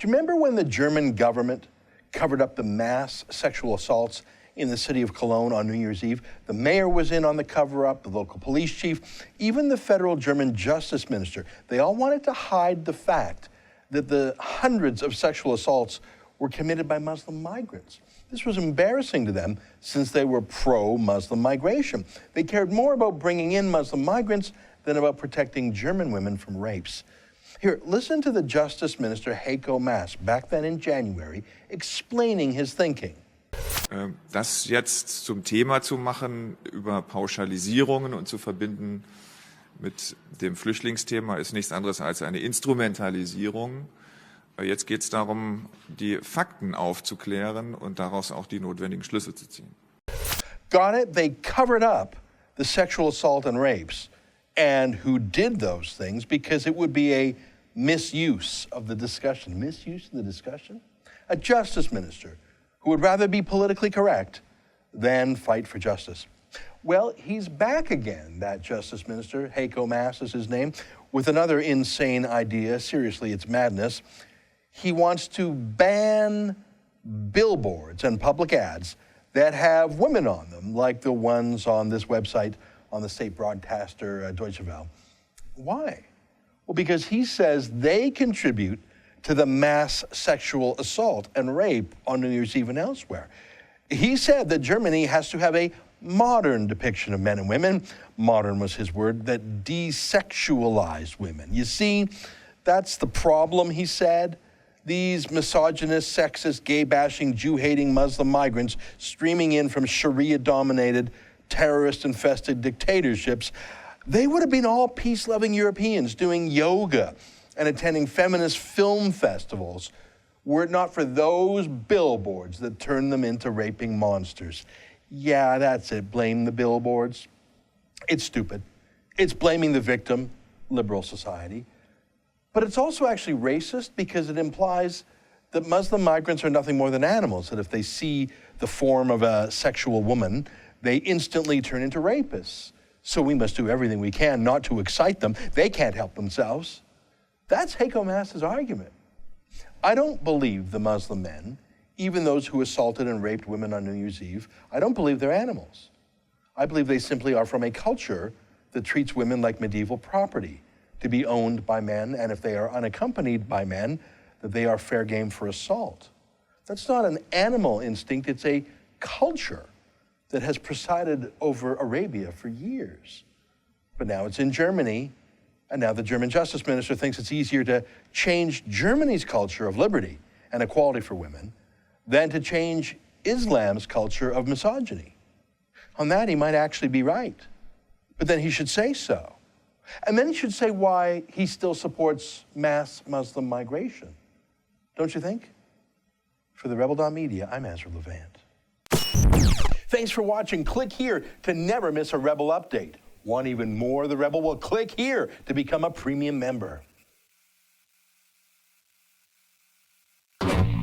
Do you remember when the German government covered up the mass sexual assaults in the city of Cologne on New Year's Eve? The mayor was in on the cover-up, the local police chief, even the federal German justice minister. They all wanted to hide the fact that the hundreds of sexual assaults were committed by Muslim migrants. This was embarrassing to them since they were pro-Muslim migration. They cared more about bringing in Muslim migrants than about protecting German women from rapes. Here, listen to the Justice Minister Heiko Maas back then in January explaining his thinking. Das jetzt zum Thema zu machen über Pauschalisierungen und zu verbinden mit dem Flüchtlingsthema ist nichts anderes als eine Instrumentalisierung. Jetzt geht es darum, die Fakten aufzuklären und daraus auch die notwendigen Schlüsse zu ziehen. Got it? They covered up the sexual assault and rapes and who did those things because it would be a misuse of the discussion. Misuse of the discussion? A justice minister who would rather be politically correct than fight for justice. Well, he's back again, that justice minister, Heiko Maas is his name, with another insane idea. Seriously, it's madness. He wants to ban billboards and public ads that have women on them, like the ones on this website on the state broadcaster Deutsche Welle. Why? Well, because he says they contribute to the mass sexual assault and rape on New Year's Eve and elsewhere. He said that Germany has to have a modern depiction of men and women, modern was his word, that desexualized women. You see, that's the problem, he said. These misogynist, sexist, gay-bashing, Jew-hating Muslim migrants streaming in from Sharia-dominated, terrorist-infested dictatorships, they would have been all peace-loving Europeans doing yoga and attending feminist film festivals were it not for those billboards that turned them into raping monsters. Yeah, that's it. Blame the billboards. It's stupid. It's blaming the victim, liberal society. But it's also actually racist because it implies that Muslim migrants are nothing more than animals, that if they see the form of a sexual woman, they instantly turn into rapists. So we must do everything we can not to excite them. They can't help themselves. That's Heiko Maas's argument. I don't believe the Muslim men, even those who assaulted and raped women on New Year's Eve, I don't believe they're animals. I believe they simply are from a culture that treats women like medieval property, to be owned by men, and if they are unaccompanied by men, that they are fair game for assault. That's not an animal instinct, it's a culture that has presided over Arabia for years. But now it's in Germany, and now the German justice minister thinks it's easier to change Germany's culture of liberty and equality for women than to change Islam's culture of misogyny. On that, he might actually be right, but then he should say so. And then he should say why he still supports mass Muslim migration. Don't you think? For the Rebel Media, I'm Ezra Levant. Thanks for watching. Click here to never miss a Rebel update. Want even more of the Rebel? Well, click here to become a premium member.